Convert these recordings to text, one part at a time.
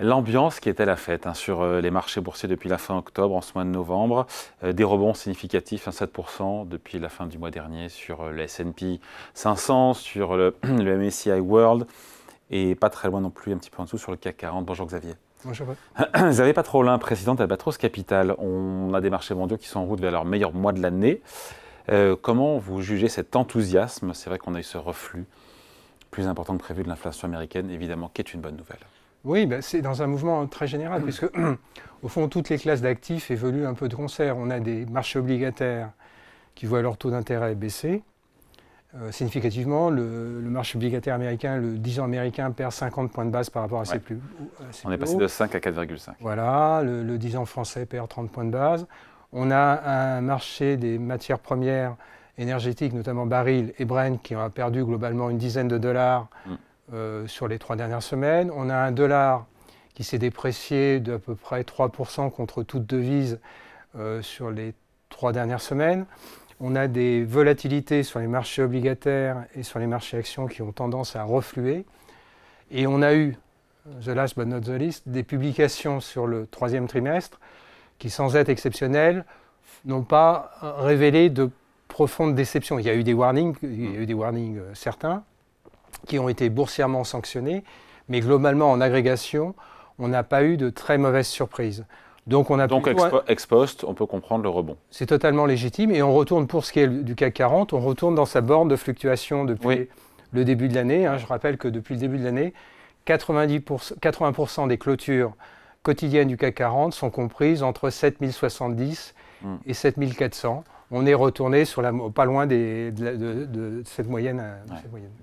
L'ambiance qui était la fête sur les marchés boursiers depuis la fin octobre, en ce mois de novembre, des rebonds significatifs, 7% depuis la fin du mois dernier sur le S&P 500, sur le MSCI World, et pas très loin non plus, un petit peu en dessous sur le CAC 40. Bonjour Xavier. Bonjour. Xavier Patrolin, président d'Albatros Capital. On a des marchés mondiaux qui sont en route vers leur meilleur mois de l'année. Comment vous jugez cet enthousiasme? C'est vrai qu'on a eu ce reflux plus important que prévu de l'inflation américaine, évidemment, qui est une bonne nouvelle. Oui, c'est dans un mouvement très général, puisque au fond, toutes les classes d'actifs évoluent un peu de concert. On a des marchés obligataires qui voient leur taux d'intérêt baisser. Significativement, le marché obligataire américain, le 10 ans américain, perd 50 points de base par rapport à ses plus hauts. On est passé de 5 à 4,5. Voilà, le 10 ans français perd 30 points de base. On a un marché des matières premières énergétiques, notamment baril et Brent, qui a perdu globalement une dizaine de dollars sur les 3 dernières semaines. On a un dollar qui s'est déprécié d'à peu près 3% contre toute devise sur les 3 dernières semaines. On a des volatilités sur les marchés obligataires et sur les marchés actions qui ont tendance à refluer. Et on a eu, the last but not the least, des publications sur le 3e trimestre qui, sans être exceptionnelles, n'ont pas révélé de profonde déception. Il y a eu des warnings, certains, qui ont été boursièrement sanctionnés, mais globalement, en agrégation, on n'a pas eu de très mauvaises surprises. Donc ex post, on peut comprendre le rebond. C'est totalement légitime, et on retourne, pour ce qui est du CAC 40, on retourne dans sa borne de fluctuation depuis le début de l'année. Je rappelle que depuis le début de l'année, 80% des clôtures quotidiennes du CAC 40 sont comprises entre 7070 et 7400. On est retourné sur pas loin de cette moyenne.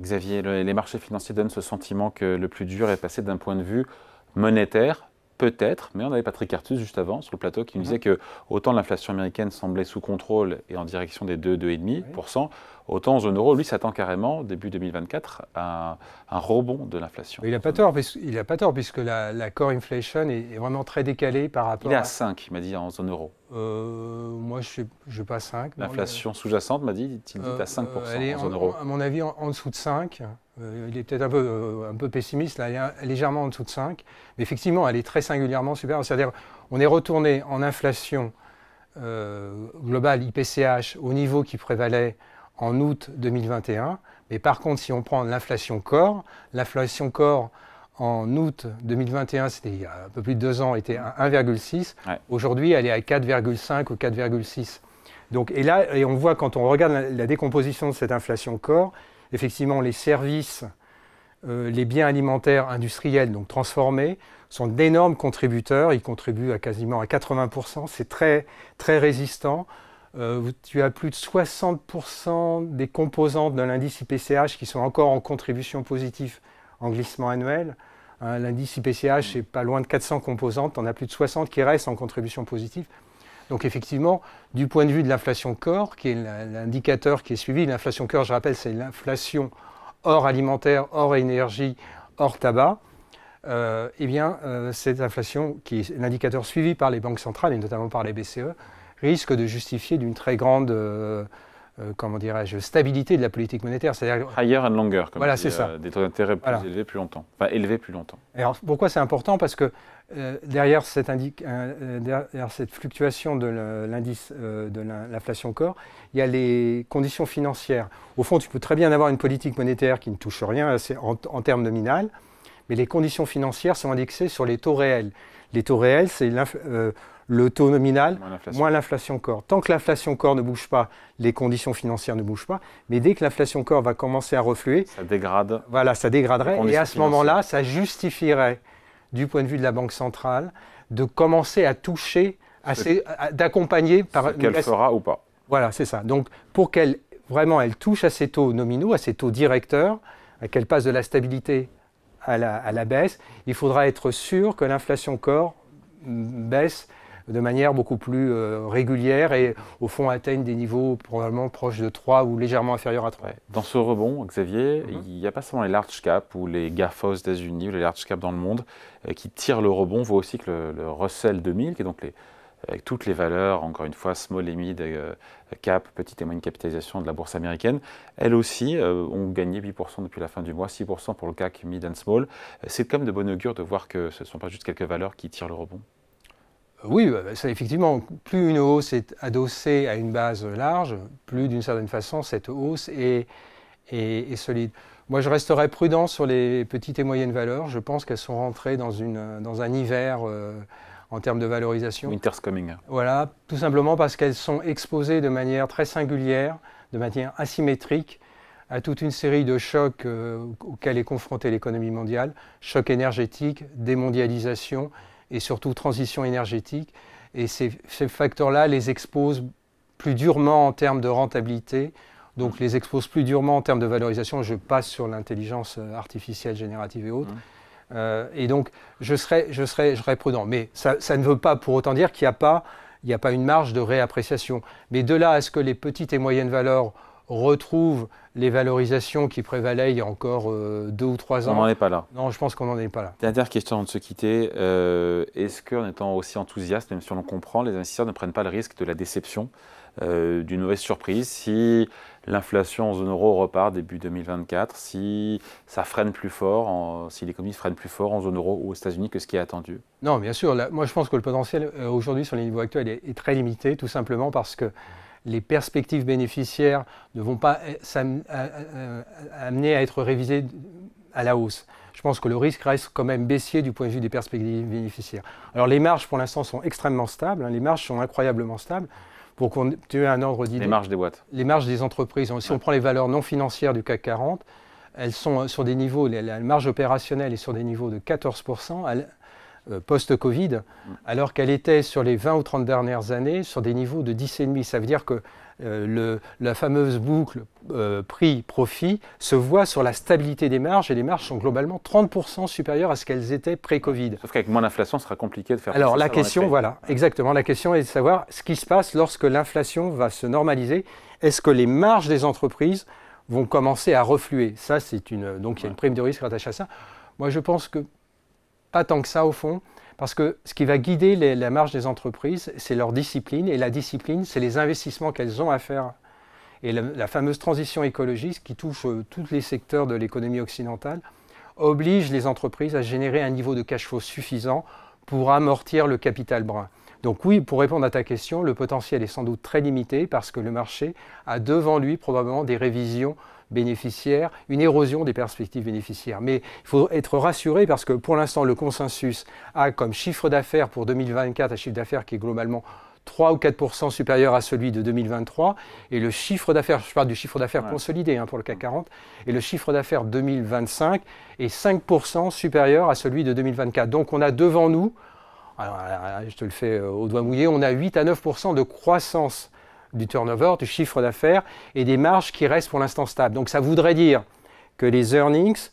Xavier, les marchés financiers donnent ce sentiment que le plus dur est passé d'un point de vue monétaire, peut-être, mais on avait Patrick Artus juste avant sur le plateau qui nous disait que autant l'inflation américaine semblait sous contrôle et en direction des 2,5%, autant en zone euro, lui s'attend carrément, début 2024, à un rebond de l'inflation. Il n'a pas tort, puisque la core inflation est vraiment très décalée par rapport à... Il est à 5, il m'a dit, en zone euro. Moi, je ne sais pas 5. L'inflation sous-jacente, m'a dit, il dit à 5% elle est en zone euro. À mon avis, en dessous de 5. Il est peut-être un peu pessimiste, là, elle est légèrement en dessous de 5. Mais effectivement, elle est très singulièrement supérieure. C'est-à-dire, on est retourné en inflation globale IPCH au niveau qui prévalait en août 2021. Mais par contre, si on prend l'inflation core en août 2021, c'était il y a un peu plus de 2 ans, était à 1,6. Aujourd'hui, elle est à 4,5 ou 4,6. Donc, et on voit, quand on regarde la décomposition de cette inflation core, effectivement, les services, les biens alimentaires industriels, donc transformés, sont d'énormes contributeurs. Ils contribuent à quasiment à 80%. C'est très, très résistant. Tu as plus de 60% des composantes de l'indice IPCH qui sont encore en contribution positive en glissement annuel. L'indice IPCH est pas loin de 400 composantes. On a plus de 60 qui restent en contribution positive. Donc effectivement, du point de vue de l'inflation core, qui est l'indicateur qui est suivi, l'inflation core, je rappelle, c'est l'inflation hors alimentaire, hors énergie, hors tabac, cette inflation, qui est l'indicateur suivi par les banques centrales, et notamment par les BCE, risque de justifier d'une très grande stabilité de la politique monétaire. Higher and longer, comme voilà, c'est ça. Des taux d'intérêt plus élevés plus longtemps. Enfin, élevés plus longtemps. Alors, pourquoi c'est important? Parce que derrière cette fluctuation de l'indice de l'inflation core, il y a les conditions financières. Au fond, tu peux très bien avoir une politique monétaire qui ne touche rien en termes nominal, mais les conditions financières sont indexées sur les taux réels. Les taux réels, c'est le taux nominal moins l'inflation core. Tant que l'inflation core ne bouge pas, les conditions financières ne bougent pas. Mais dès que l'inflation core va commencer à refluer, ça dégrade. Voilà, ça dégraderait. Et à ce moment-là, ça justifierait, du point de vue de la Banque centrale, de commencer à toucher, d'accompagner par... qu'elle fera ou pas. Voilà, c'est ça. Donc, pour qu'elle touche à ces taux nominaux, à ces taux directeurs, qu'elle passe de la stabilité à la baisse, il faudra être sûr que l'inflation core baisse de manière beaucoup plus régulière et au fond atteigne des niveaux probablement proches de 3 ou légèrement inférieurs à 3. Dans ce rebond, Xavier, il n'y a pas seulement les large caps ou les GAFA aux États-Unis ou les large caps dans le monde qui tirent le rebond. On voit aussi que le Russell 2000, qui est donc avec toutes les valeurs, encore une fois, small et mid, cap, petite et moyenne capitalisation de la bourse américaine, elles aussi ont gagné 8% depuis la fin du mois, 6% pour le CAC mid and small. C'est quand même de bon augure de voir que ce ne sont pas juste quelques valeurs qui tirent le rebond. Oui, ça, effectivement, plus une hausse est adossée à une base large, plus d'une certaine façon cette hausse est solide. Moi, je resterai prudent sur les petites et moyennes valeurs. Je pense qu'elles sont rentrées dans un hiver en termes de valorisation. Winter's coming. Voilà, tout simplement parce qu'elles sont exposées de manière très singulière, de manière asymétrique, à toute une série de chocs auxquels est confrontée l'économie mondiale, choc énergétique, démondialisation et surtout transition énergétique. Et ces facteurs-là les exposent plus durement en termes de rentabilité, donc les exposent plus durement en termes de valorisation. Je passe sur l'intelligence artificielle générative et autres. Et donc, je serai prudent. Mais ça ne veut pas pour autant dire qu'il n'y a pas une marge de réappréciation. Mais de là à ce que les petites et moyennes valeurs retrouvent les valorisations qui prévalaient il y a encore 2 ou 3 ans. On n'en est pas là. Non, je pense qu'on n'en est pas là. Dernière question avant de se quitter. Est-ce qu'en étant aussi enthousiaste, même si on le comprend, les investisseurs ne prennent pas le risque de la déception, d'une mauvaise surprise si l'inflation en zone euro repart début 2024, si ça freine plus fort, si l'économie freine plus fort en zone euro ou aux États-Unis que ce qui est attendu? Non, bien sûr. Moi, je pense que le potentiel aujourd'hui sur les niveaux actuels est très limité, tout simplement parce que les perspectives bénéficiaires ne vont pas amener à être révisées à la hausse. Je pense que le risque reste quand même baissier du point de vue des perspectives bénéficiaires. Alors les marges pour l'instant sont extrêmement stables, les marges sont incroyablement stables. Pour qu'on ait un ordre d'idée. Les marges des boîtes. Les marges des entreprises. Si on prend les valeurs non financières du CAC 40, elles sont sur des niveaux, la marge opérationnelle est sur des niveaux de 14% post-Covid, alors qu'elle était sur les 20 ou 30 dernières années sur des niveaux de 10,5%. Ça veut dire que la fameuse boucle prix-profit se voit sur la stabilité des marges, et les marges sont globalement 30% supérieures à ce qu'elles étaient pré-Covid. Sauf qu'avec moins d'inflation, ce sera compliqué de faire. Alors la question, voilà, exactement, la question est de savoir ce qui se passe lorsque l'inflation va se normaliser. Est-ce que les marges des entreprises vont commencer à refluer? Ça, donc il y a une prime de risque rattachée à ça. Moi, je pense que pas tant que ça au fond. Parce que ce qui va guider la marge des entreprises, c'est leur discipline. Et la discipline, c'est les investissements qu'elles ont à faire. Et la fameuse transition écologique qui touche tous les secteurs de l'économie occidentale oblige les entreprises à générer un niveau de cash flow suffisant pour amortir le capital brun. Donc oui, pour répondre à ta question, le potentiel est sans doute très limité parce que le marché a devant lui probablement des révisions bénéficiaires, une érosion des perspectives bénéficiaires. Mais il faut être rassuré parce que pour l'instant, le consensus a comme chiffre d'affaires pour 2024 un chiffre d'affaires qui est globalement 3 ou 4% supérieur à celui de 2023. Et le chiffre d'affaires, je parle du chiffre d'affaires consolidé pour le CAC 40, et le chiffre d'affaires 2025 est 5% supérieur à celui de 2024. Donc on a devant nous, alors, je te le fais au doigt mouillé, on a 8 à 9% de croissance du turnover, du chiffre d'affaires, et des marges qui restent pour l'instant stables. Donc ça voudrait dire que les earnings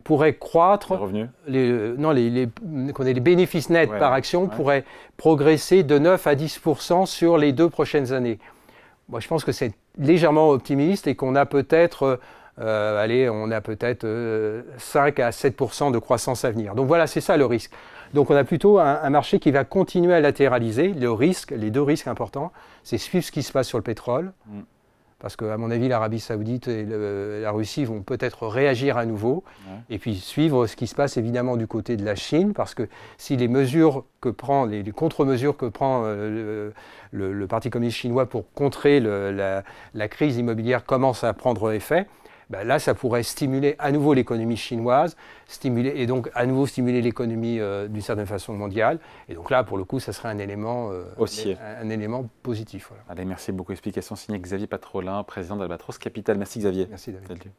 pourraient croître, les bénéfices nets par action pourraient progresser de 9 à 10% sur les 2 prochaines années. Moi, je pense que c'est légèrement optimiste et qu'on a peut-être 5 à 7% de croissance à venir. Donc voilà, c'est ça le risque. Donc on a plutôt un marché qui va continuer à latéraliser. Les 2 risques importants, c'est suivre ce qui se passe sur le pétrole, parce qu'à mon avis, l'Arabie Saoudite et la Russie vont peut-être réagir à nouveau, et puis suivre ce qui se passe évidemment du côté de la Chine, parce que si les mesures que prend, les contre-mesures que prend le Parti communiste chinois pour contrer la crise immobilière commencent à prendre effet, ben là, ça pourrait stimuler à nouveau l'économie chinoise, et donc à nouveau stimuler l'économie d'une certaine façon mondiale. Et donc là, pour le coup, ça serait un élément positif. Voilà. Allez, merci beaucoup. Explication signée Xavier Patrolin, président d'Albatros Capital. Merci Xavier. Merci David. Salut.